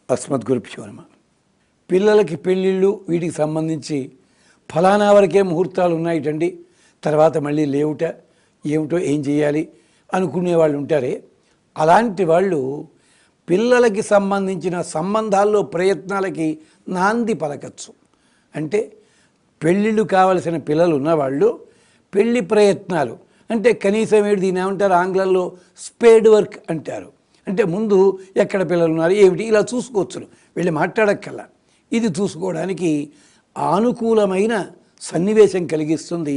అస్మద్గురుభ్యో నమః. పిల్లలకి పెళ్ళిళ్ళు వీటికి సంబంధించి ఫలానా వరకే ముహూర్తాలు ఉన్నాయిటండి, తర్వాత మళ్ళీ లేవుట, ఏమిటో ఏం చేయాలి అనుకునే వాళ్ళు ఉంటారే, అలాంటి వాళ్ళు పిల్లలకి సంబంధించిన సంబంధాల్లో ప్రయత్నాలకి నాంది పలకచ్చు. అంటే పెళ్ళిళ్ళు కావలసిన పిల్లలు ఉన్నవాళ్ళు పెళ్ళి ప్రయత్నాలు అంటే కనీసం దీన్ని ఏమంటారు, ఆంగ్లంలో స్పేడ్ వర్క్ అంటారు. అంటే ముందు ఎక్కడ పిల్లలు ఉన్నారు ఏమిటి ఇలా చూసుకోవచ్చు, వెళ్ళి మాట్లాడక్కల్లా. ఇది చూసుకోవడానికి అనుకూలమైన సన్నివేశం కలిగిస్తుంది.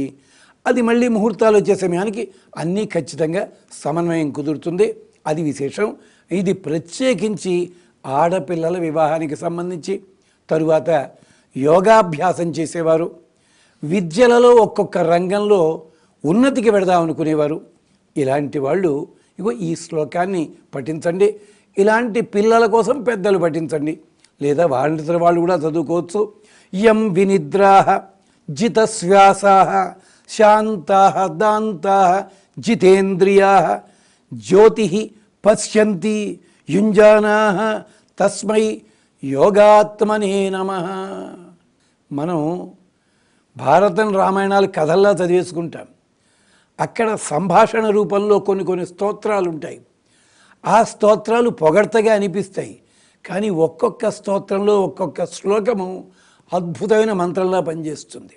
అది మళ్ళీ ముహూర్తాలు వచ్చే సమయానికి అన్నీ ఖచ్చితంగా సమన్వయం కుదురుతుంది. అది విశేషం. ఇది ప్రత్యేకించి ఆడపిల్లల వివాహానికి సంబంధించి. తరువాత యోగాభ్యాసం చేసేవారు, విద్యలలో ఒక్కొక్క రంగంలో ఉన్నతికి వెడదామనుకునేవారు, ఇలాంటి వాళ్ళు ఇగో ఈ శ్లోకాన్ని పఠించండి. ఇలాంటి పిల్లల కోసం పెద్దలు పఠించండి, లేదా వాళ్ళ వాళ్ళు కూడా చదువుకోవచ్చు. యం వినిద్రాః జితశ్వాసాః శాంతాః దాంతాః జితేంద్రియాః జ్యోతిః పశ్యంతి యుంజానాః తస్మై యోగాత్మనే నమః. మనం భారతం రామాయణాలు కథల్లా చదివేసుకుంటాం. అక్కడ సంభాషణ రూపంలో కొన్ని స్తోత్రాలు ఉంటాయి. ఆ స్తోత్రాలు పొగడ్తగా అనిపిస్తాయి, కానీ ఒక్కొక్క స్తోత్రంలో ఒక్కొక్క శ్లోకము అద్భుతమైన మంత్రంలా పనిచేస్తుంది.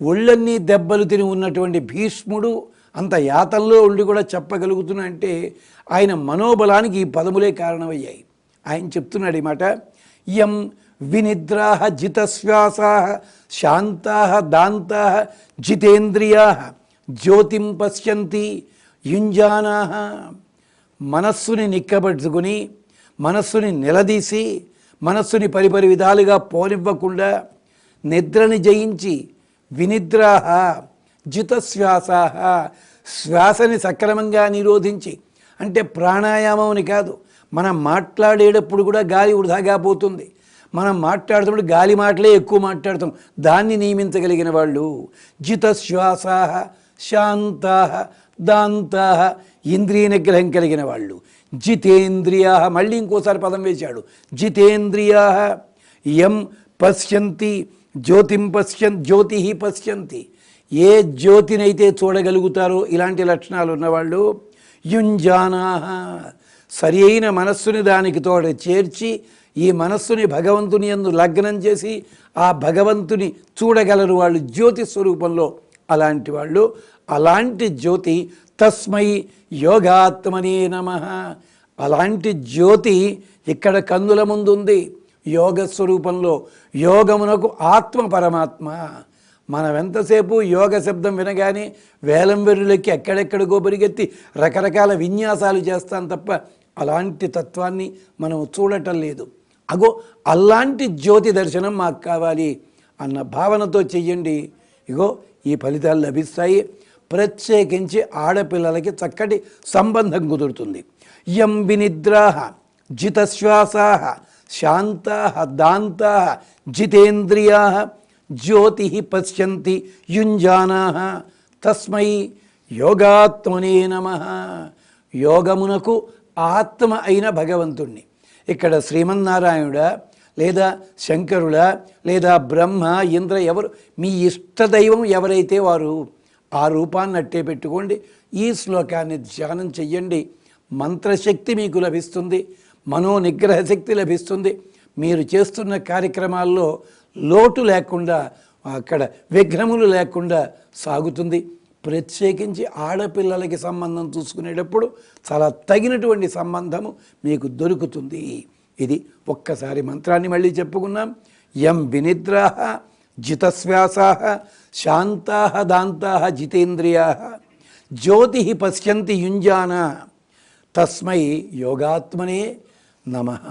ఒళ్ళన్నీ దెబ్బలు తిని ఉన్నటువంటి భీష్ముడు అంత యాతనలో ఉండి కూడా చెప్పగలుగుతున్నా అంటే ఆయన మనోబలానికి ఈ పదములే కారణమయ్యాయి. ఆయన చెప్తున్నాడు ఈ మాట, యం వినిద్రాః జితశ్వాసాః శాంతాః దాంతాః జితేంద్రియాః జ్యోతిం పశ్యంతి యుంజానాః. మనస్సుని నిక్కబెట్టుకుని, మనస్సుని నిలదీసి, మనస్సుని పరిపరి విధాలుగా పోనివ్వకుండా నిద్రని జయించి, వినిద్రాః జితశ్వాసాః శ్వాసని సక్రమంగా నిరోధించి, అంటే ప్రాణాయామం అని కాదు, మనం మాట్లాడేటప్పుడు కూడా గాలి వృధాగా పోతుంది. మనం మాట్లాడుతున్నప్పుడు గాలి మాటలే ఎక్కువ మాట్లాడుతాం, దాన్ని నియమించగలిగిన వాళ్ళు. జితశ్వాసాః శాంతాః దాంతాః ఇంద్రియ నిగ్రహం కలిగిన వాళ్ళు. జితేంద్రియాః మళ్ళీ ఇంకోసారి పదం వేశాడు, జితేంద్రియాః యం పశ్యంతి జ్యోతిం జ్యోతిః పశ్యంతి. ఏ జ్యోతినైతే చూడగలుగుతారో ఇలాంటి లక్షణాలు ఉన్నవాళ్ళు. యుంజానాః సరి అయిన మనస్సుని దానికి తోడ చేర్చి, ఈ మనస్సుని భగవంతుని యందు లగ్నం చేసి ఆ భగవంతుని చూడగలరు వాళ్ళు జ్యోతి స్వరూపంలో. అలాంటి వాళ్ళు, అలాంటి జ్యోతి తస్మై యోగాత్మనే నమః. అలాంటి జ్యోతి ఇక్కడ కందుల ముందుంది యోగ స్వరూపంలో. యోగమునకు ఆత్మ పరమాత్మ. మనం ఎంతసేపు యోగ శబ్దం వినగానే వేలం వెర్రులెక్కి ఎక్కడెక్కడికో పరిగెత్తి రకరకాల విన్యాసాలు చేస్తాం తప్ప అలాంటి తత్వాన్ని మనం చూడటం లేదు. అగో అలాంటి జ్యోతి దర్శనం మాకు కావాలి అన్న భావనతో చెయ్యండి, ఇగో ఈ ఫలితాలు లభిస్తాయి. ప్రత్యేకించి ఆడపిల్లలకి చక్కటి సంబంధం కుదురుతుంది. యం వినిద్రాః జితశ్వాసాః శాంతాః దాంతాః జితేంద్రియాః జ్యోతిః పశ్యంతి యుంజానాః తస్మై యోగాత్మనే నమః. యోగమునకు ఆత్మ అయిన భగవంతుణ్ణి. ఇక్కడ శ్రీమన్నారాయణుడా లేదా శంకరుడా లేదా బ్రహ్మ ఇంద్ర ఎవరు మీ ఇష్టదైవం ఎవరైతే వారు ఆ రూపాన్ని అట్టే పెట్టుకోండి. ఈ శ్లోకాన్ని ధ్యానం చెయ్యండి. మంత్రశక్తి మీకు లభిస్తుంది, మనోనిగ్రహ శక్తి లభిస్తుంది. మీరు చేస్తున్న కార్యక్రమాల్లో లోటు లేకుండా, అక్కడ విఘ్నములు లేకుండా సాగుతుంది. ప్రత్యేకించి ఆడపిల్లలకి సంబంధం చూసుకునేటప్పుడు చాలా తగినటువంటి సంబంధము మీకు దొరుకుతుంది. ఇది ఒక్కసారి మంత్రాన్ని మళ్ళీ చెప్పుకున్నాం. యం వినిద్రాః జితశ్వాసాః శాంతాః దాంతాః జితేంద్రియాః జ్యోతిః పశ్యంతి యుంజానాః తస్మై యోగాత్మనే నమః.